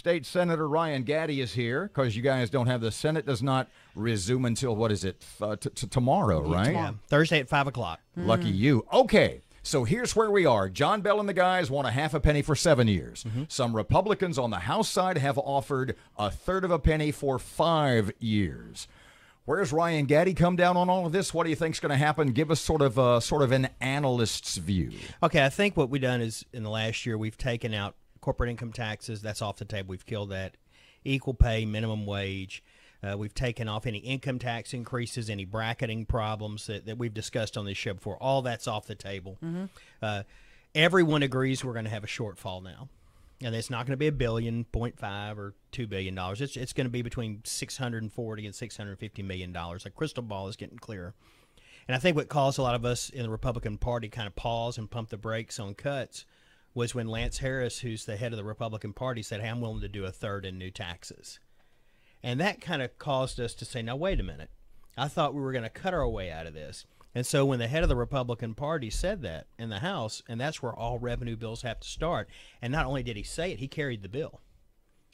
State Senator Ryan Gatti is here because you guys don't have the Senate does not resume until, what is it, tomorrow, right? Tomorrow. Thursday at 5 o'clock. Lucky you. Okay. So here's where we are. John Bell and the guys want a half a penny for 7 years. Some Republicans on the House side have offered a third of a penny for 5 years. Where's Ryan Gatti come down on all of this? What do you think's going to happen? Give us sort of an analyst's view. Okay, I think what we've done is in the last year we've taken out corporate income taxes. That's off the table. We've killed that. Equal pay, minimum wage. We've taken off any income tax increases, any bracketing problems that we've discussed on this show before. All that's off the table. Everyone agrees we're going to have a shortfall now. And it's not going to be $1.5 billion or $2 billion. It's going to be between $640 and $650 million. The crystal ball is getting clearer. And I think what caused a lot of us in the Republican Party kind of pause and pump the brakes on cuts was when Lance Harris, who's the head of the Republican Party, said, hey, I'm willing to do a third in new taxes. And that kind of caused us to say, now, wait a minute. I thought we were going to cut our way out of this. And so when the head of the Republican Party said that in the House, and that's where all revenue bills have to start, and not only did he say it, he carried the bill.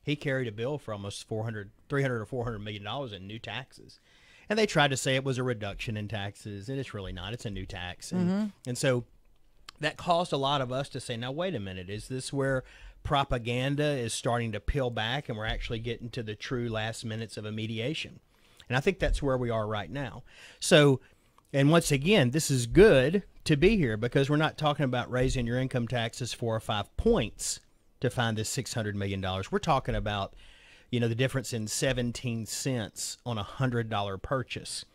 He carried a bill for almost $300 or $400 million in new taxes. And they tried to say it was a reduction in taxes, and it's really not. It's a new tax. And so that caused a lot of us to say, now, wait a minute. Is this where propaganda is starting to peel back and we're actually getting to the true last minutes of a mediation? And I think that's where we are right now. So, and once again, this is good to be here because we're not talking about raising your income taxes 4 or 5 points to find this $600 million. We're talking about, you know, the difference in 17 cents on a $100 purchase.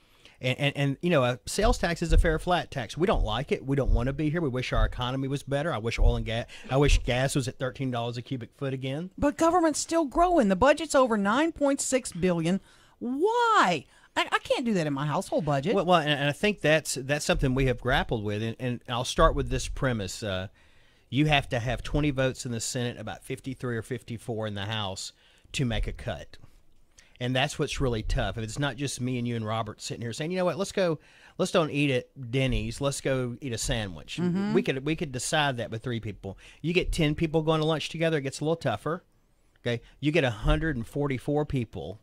And you know, a sales tax is a fair flat tax. We don't like it. We don't want to be here. We wish our economy was better. I wish gas was at $13 a cubic foot again. But government's still growing. The budget's over $9.6 billion. Why? I can't do that in my household budget. Well, and I think that's something we have grappled with. And I'll start with this premise. You have to have 20 votes in the Senate, about 53 or 54 in the House to make a cut. And that's what's really tough. If it's not just me and you and Robert sitting here saying, you know what, let's don't eat at Denny's. Let's go eat a sandwich. We could decide that with 3 people. You get 10 people going to lunch together, it gets a little tougher. Okay, you get 144 people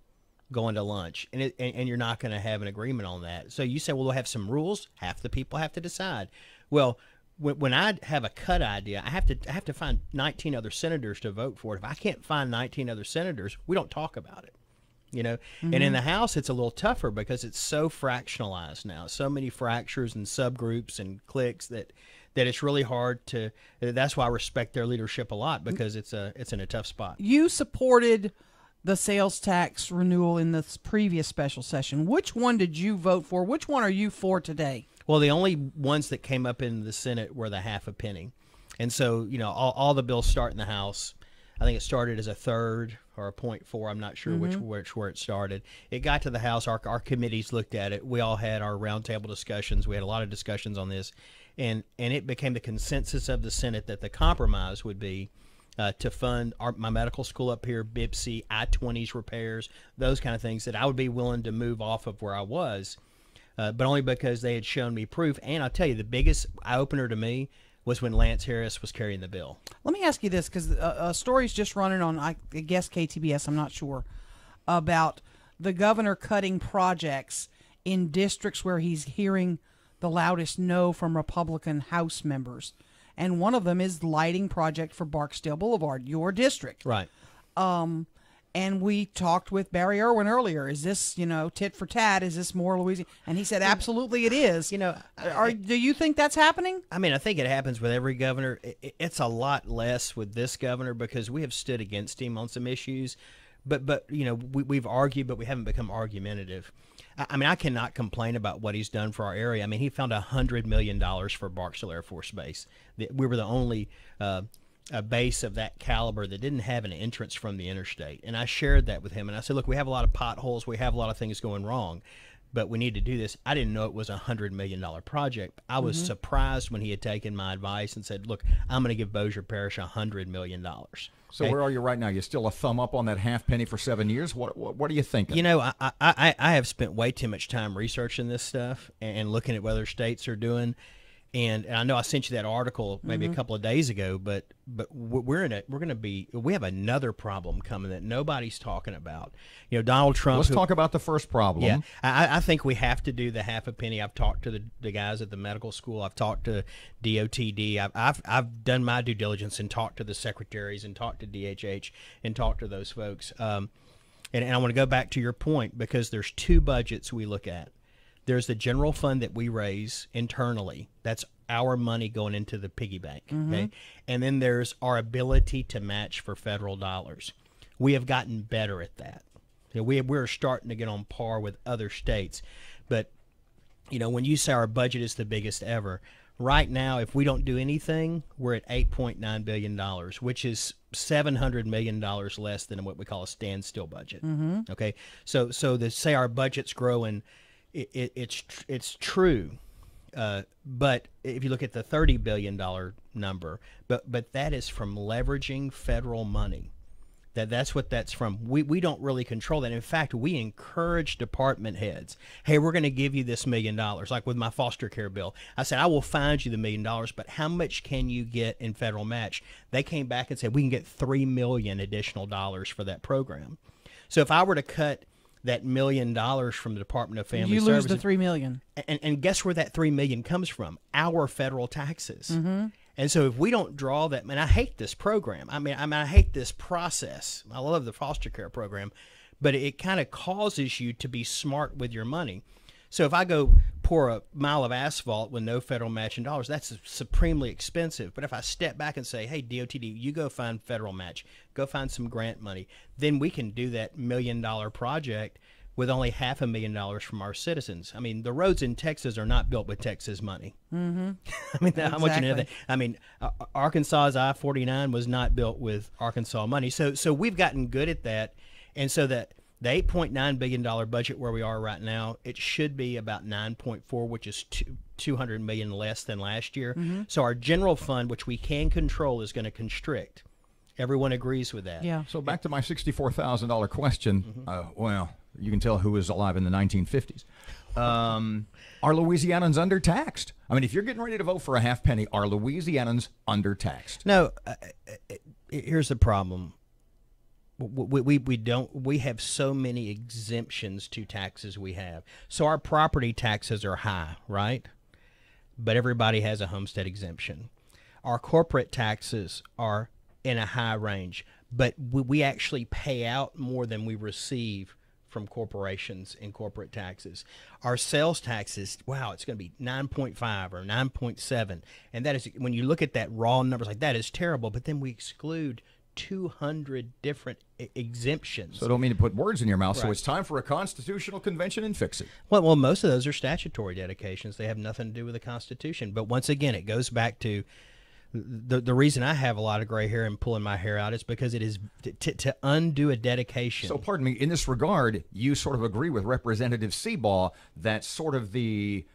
going to lunch, and you're not going to have an agreement on that. So you say, well, we'll have some rules. Half the people have to decide. Well, when I have a cut idea, I have to find 19 other senators to vote for it. If I can't find 19 other senators, we don't talk about it. You know, and in the House, it's a little tougher because it's so fractionalized now, so many fractures and subgroups and cliques that it's really hard to. That's why I respect their leadership a lot, because it's in a tough spot. You supported the sales tax renewal in this previous special session. Which one did you vote for? Which one are you for today? Well, the only ones that came up in the Senate were the half a penny, and so you know all the bills start in the House. I think it started as a third or a 0.4. I'm not sure which where it started. It got to the House. Our committees looked at it. We all had our roundtable discussions. We had a lot of discussions on this, and it became the consensus of the Senate that the compromise would be to fund my medical school up here, BIPSI, I-20s repairs, those kind of things that I would be willing to move off of where I was, but only because they had shown me proof. And I'll tell you, the biggest eye-opener to me was when Lance Harris was carrying the bill. Let me ask you this, because a story's just running on, I guess, KTBS, I'm not sure, about the governor cutting projects in districts where he's hearing the loudest no from Republican House members. And one of them is the lighting project for Barksdale Boulevard, your district. Right. And we talked with Barry Irwin earlier. Is this, tit for tat? Is this more Louisiana? And he said, absolutely it is. Do you think that's happening? I mean, I think it happens with every governor. It's a lot less with this governor because we have stood against him on some issues. But we've argued, but we haven't become argumentative. I mean, I cannot complain about what he's done for our area. I mean, he found $100 million for Barksdale Air Force Base. We were the only a base of that caliber that didn't have an entrance from the interstate. And I shared that with him. And I said, look, we have a lot of potholes. We have a lot of things going wrong, but we need to do this. I didn't know it was a $100 million project. I was surprised when he had taken my advice and said, look, I'm going to give Bossier Parish $100 million. So where are you right now? You still a thumb up on that half penny for 7 years? What are you thinking? I have spent way too much time researching this stuff and looking at what other states are doing. And I know I sent you that article maybe a couple of days ago, but we have another problem coming that nobody's talking about. You know, Donald Trump. Let's talk about the first problem. Yeah, I think we have to do the half a penny. I've talked to the guys at the medical school. I've talked to DOTD. I've done my due diligence and talked to the secretaries and talked to DHH and talked to those folks. And I want to go back to your point, because there's two budgets we look at. There's the general fund that we raise internally. That's our money going into the piggy bank. Okay? And then there's our ability to match for federal dollars. We have gotten better at that. You know, we're starting to get on par with other states. But, you know, when you say our budget is the biggest ever, right now, if we don't do anything, we're at $8.9 billion, which is $700 million less than what we call a standstill budget. Okay? So to say our budget's growing, it's true, but if you look at the $30 billion number, but that is from leveraging federal money. That's what that's from. We don't really control that. In fact, we encourage department heads. Hey, we're going to give you this $1 million. Like with my foster care bill, I said I will find you the $1 million, but how much can you get in federal match? They came back and said we can get $3 million additional dollars for that program. So if I were to cut that $1 million from the Department of Family Services, you lose the $3 million. And guess where that $3 million comes from? Our federal taxes. And so if we don't draw that, man, I hate this program. I mean, I hate this process. I love the foster care program, but it kind of causes you to be smart with your money. So if I go pour a mile of asphalt with no federal matching dollars, that's supremely expensive. But if I step back and say, hey, DOTD, you go find federal match, go find some grant money, then we can do that $1 million project with only $500,000 from our citizens. I mean, the roads in Texas are not built with Texas money. I mean, exactly. I want you to know that. I mean, Arkansas's I-49 was not built with Arkansas money. So we've gotten good at that. And so that the $8.9 billion budget where we are right now, it should be about 9.4, which is $200 million less than last year. So our general fund, which we can control, is going to constrict. Everyone agrees with that. Yeah. So back to my $64,000 question. Well, you can tell who was alive in the 1950s. Are Louisianans undertaxed? I mean, if you're getting ready to vote for a half penny, are Louisianans undertaxed? No. Here's the problem. We have so many exemptions to taxes we have. So our property taxes are high, right? But everybody has a homestead exemption. Our corporate taxes are in a high range, but we actually pay out more than we receive from corporations in corporate taxes. Our sales taxes, wow, it's going to be 9.5 or 9.7, and that is, when you look at that raw numbers, like that is terrible. But then we exclude 200 different exemptions. So I don't mean to put words in your mouth. Right. So it's time for a constitutional convention and fix it. Well, most of those are statutory dedications. They have nothing to do with the Constitution. But once again, it goes back to the reason I have a lot of gray hair and pulling my hair out is because it is to undo a dedication. So pardon me, in this regard, you sort of agree with Representative Seabaugh that sort of the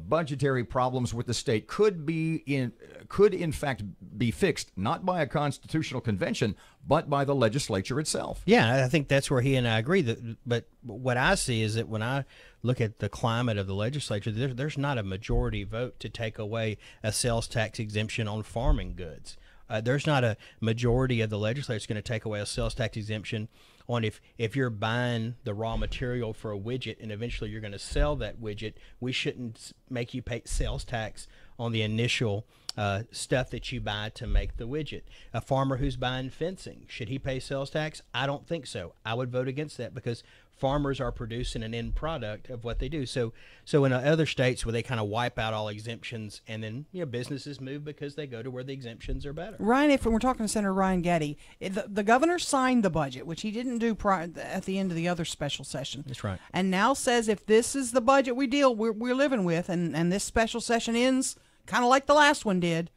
budgetary problems with the state could in fact be fixed not by a constitutional convention but by the legislature itself. Yeah, I think that's where he and I agree. But what I see is that when I look at the climate of the legislature, there's not a majority vote to take away a sales tax exemption on farming goods. There's not a majority of the legislature that's going to take away a sales tax exemption on if you're buying the raw material for a widget and eventually you're going to sell that widget. We shouldn't make you pay sales tax on the initial stuff that you buy to make the widget. A farmer who's buying fencing, should he pay sales tax? I don't think so. I would vote against that because farmers are producing an end product of what they do. So in other states where they kind of wipe out all exemptions, and then businesses move because they go to where the exemptions are better. Ryan, if we're talking to Senator Ryan Gatti, the governor signed the budget, which he didn't do at the end of the other special session. That's right. And now says if this is the budget we're living with, and this special session ends kind of like the last one did,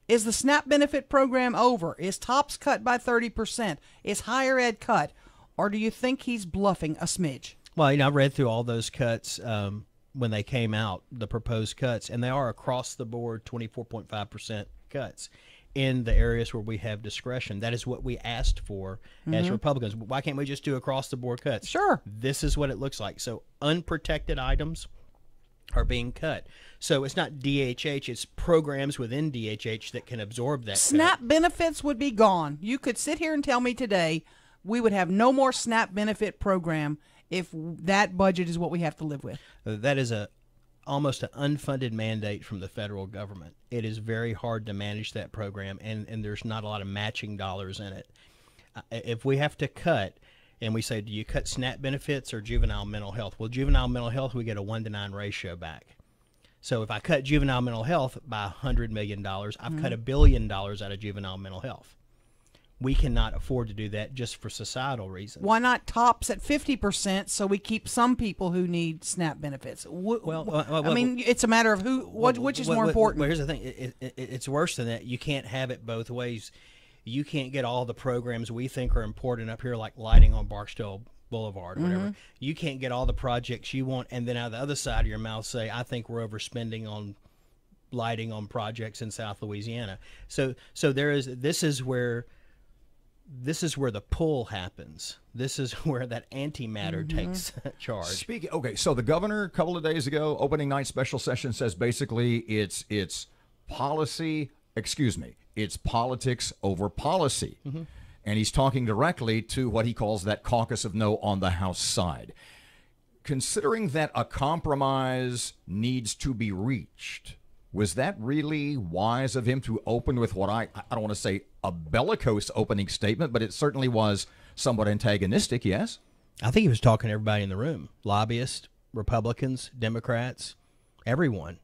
is the SNAP benefit program over? Is TOPS cut by 30%? Is higher ed cut? Or do you think he's bluffing a smidge? Well, I read through all those cuts when they came out, the proposed cuts, and they are across the board 24.5% cuts in the areas where we have discretion. That is what we asked for as Republicans. Why can't we just do across the board cuts? Sure. This is what it looks like. So unprotected items, are being cut. So it's not DHH, it's programs within DHH that can absorb that SNAP cut. benefits would be gone. You could sit here and tell me today we would have no more SNAP benefit program if that budget is what we have to live with. That is almost an unfunded mandate from the federal government. It is very hard to manage that program, and there's not a lot of matching dollars in it. If we have to cut, and we say, do you cut SNAP benefits or juvenile mental health? Well, juvenile mental health, we get a 1-to-9 ratio back. So if I cut juvenile mental health by $100 million, I've cut $1 billion out of juvenile mental health. We cannot afford to do that just for societal reasons. Why not tops at 50% so we keep some people who need SNAP benefits? I mean, it's a matter of which is more important. Well, here's the thing. It's worse than that. You can't have it both ways. You can't get all the programs we think are important up here, like lighting on Barksdale Boulevard, whatever. You can't get all the projects you want, and then out of the other side of your mouth say, I think we're overspending on lighting on projects in South Louisiana. So this is where the pull happens. This is where that antimatter takes charge. Okay, so the governor a couple of days ago, opening night special session, says basically it's politics over policy. And he's talking directly to what he calls that caucus of no on the House side. Considering that a compromise needs to be reached, was that really wise of him to open with what I don't want to say a bellicose opening statement, but it certainly was somewhat antagonistic, yes? I think he was talking to everybody in the room, lobbyists, Republicans, Democrats, everyone.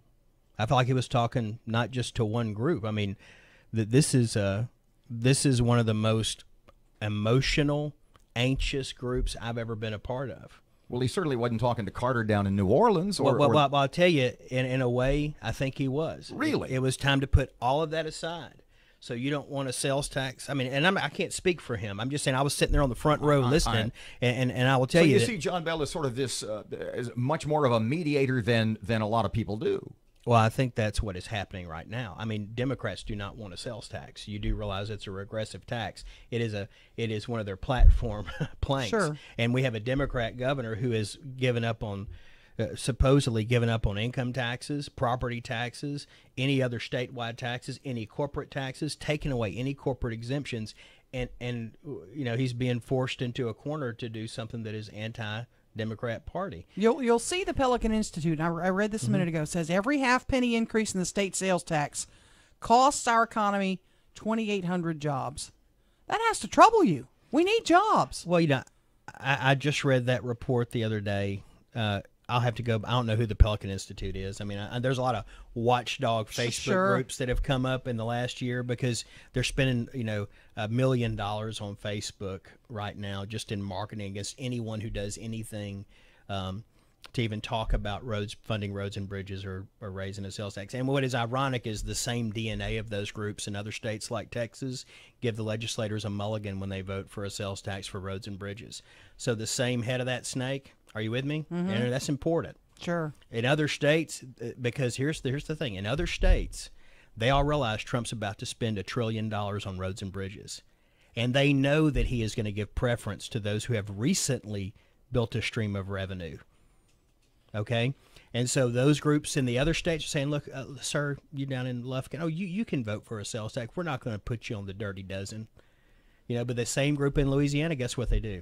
I felt like he was talking not just to one group. I mean, this is one of the most emotional, anxious groups I've ever been a part of. Well, he certainly wasn't talking to Carter down in New Orleans. Well, I'll tell you, in a way, I think he was. Really? It was time to put all of that aside. So you don't want a sales tax. I mean, and I can't speak for him. I'm just saying I was sitting there on the front row listening, and I will tell you. So you see John Bell as sort of this, as much more of a mediator than a lot of people do. Well, I think that's what is happening right now. I mean, Democrats do not want a sales tax. You do realize it's a regressive tax. It is one of their platform planks. Sure. And we have a Democrat governor who has given up on, supposedly given up on income taxes, property taxes, any other statewide taxes, any corporate taxes, taking away any corporate exemptions, and he's being forced into a corner to do something that is anti-Democrat Party. You'll see the Pelican Institute, and I read this a minute ago, says every half-penny increase in the state sales tax costs our economy 2,800 jobs. That has to trouble you. We need jobs. Well, I just read that report the other day. I'll have to go. I don't know who the Pelican Institute is. I mean, there's a lot of watchdog Facebook groups that have come up in the last year because they're spending, $1 million on Facebook right now just in marketing against anyone who does anything to even talk about funding roads and bridges or raising a sales tax. And what is ironic is the same DNA of those groups in other states like Texas give the legislators a mulligan when they vote for a sales tax for roads and bridges. So the same head of that snake. Are you with me? And that's important. Sure. In other states, because here's the thing. In other states, they all realize Trump's about to spend $1 trillion on roads and bridges. And they know that he is going to give preference to those who have recently built a stream of revenue. Okay? And so those groups in the other states are saying, look, sir, you down in Lufkin, you can vote for a sales tax. We're not going to put you on the dirty dozen. But the same group in Louisiana, guess what they do?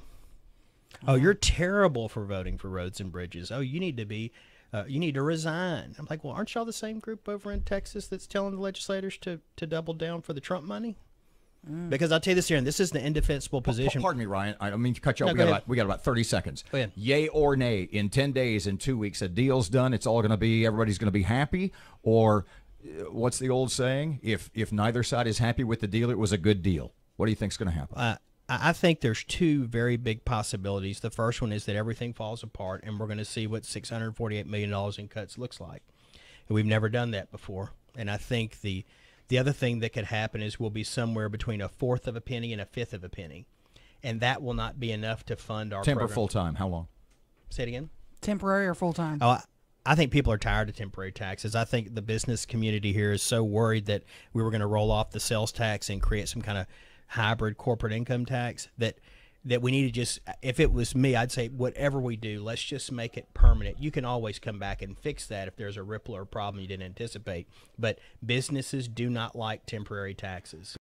Oh, you're terrible for voting for roads and bridges. Oh, you need to resign. I'm like, well, aren't y'all the same group over in Texas that's telling the legislators to double down for the Trump money? Because I'll tell you this here, and this is the indefensible position. Pardon me, Ryan. I don't mean to cut you off. No, we got about 30 seconds. Go ahead. Yay or nay, in 10 days, in 2 weeks, a deal's done. It's all going to be, everybody's going to be happy? Or what's the old saying? If neither side is happy with the deal, it was a good deal. What do you think's going to happen? I think there's two very big possibilities. The first one is that everything falls apart, and we're going to see what $648 million in cuts looks like. And we've never done that before. And I think the other thing that could happen is we'll be somewhere between 1/4 of a penny and 1/5 of a penny. And that will not be enough to fund our Temporary program. full-time, how long? Say it again? Temporary or full-time? Oh, I think people are tired of temporary taxes. I think the business community here is so worried that we were going to roll off the sales tax and create some kind of hybrid corporate income tax that that we need to just, if it was me, I'd say whatever we do, let's just make it permanent. You can always come back and fix that if there's a ripple or problem you didn't anticipate. But businesses do not like temporary taxes.